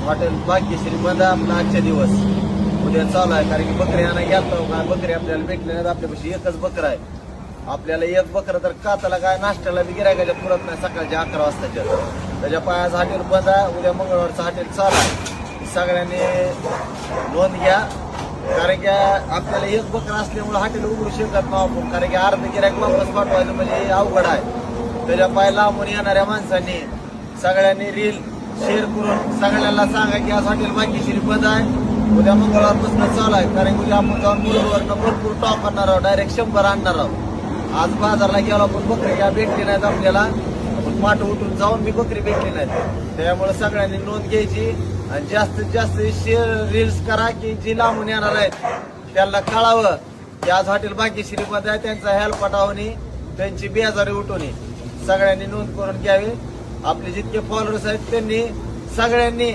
Hotel Bhagyashree मध्ये आपला आजच्या दिवस उद्या चालू आहे. कारण की बकरी आणा गेलतो काय बकरी आपल्याला भेटली नाही. आपल्यापाशी एकच बकर आहे. आपल्याला एक बकरं तर काताला काय नाश्त्याला बी गिरायकाच्या पुरत नाही सकाळच्या 11 वाजताच्या. त्याच्या पायाचं हॉटेल बंद आहे. उद्या मंगळवारचं हॉटेल चालू आहे. सगळ्यांनी नोंद घ्या. कारण की आपल्याला एक बकर असल्यामुळे हॉटेल उघडू शकत नाही आपण. कारण की अर्ध गिरायक वापस पाठवायचं म्हणजे अवघड आहे. त्याच्या पाय लांबून येणाऱ्या माणसांनी सगळ्यांनी रील शेअर करून सगळ्यांना सांगा की आज हॉटेल भाग्यश्री बंद आहे. उद्या मंगळवारपासून चालू आहे. कारण की उद्या आपण जाऊन मुरुडवरनं भरपूर टॉप करणार आहोत. डायरेक्ट 100 आणणार आहोत. आज बाजारला गेलो आपण बकरी काय भेटली नाहीत आपल्याला. आपण पाठ उठून जाऊन मी बकरी भेटली नाहीत. त्यामुळे सगळ्यांनी नोंद घ्यायची आणि जास्तीत जास्त शेअर रील्स करा की जी लांबून येणार आहेत त्यांना कळावं की आज हॉटेल भाग्यश्री मध्ये आहे. त्यांचा हेल्प पाठवणी त्यांची बेजारी उठवणी सगळ्यांनी नोंद करून घ्यावी. आपले जितके फॉलोअर्स आहेत त्यांनी सगळ्यांनी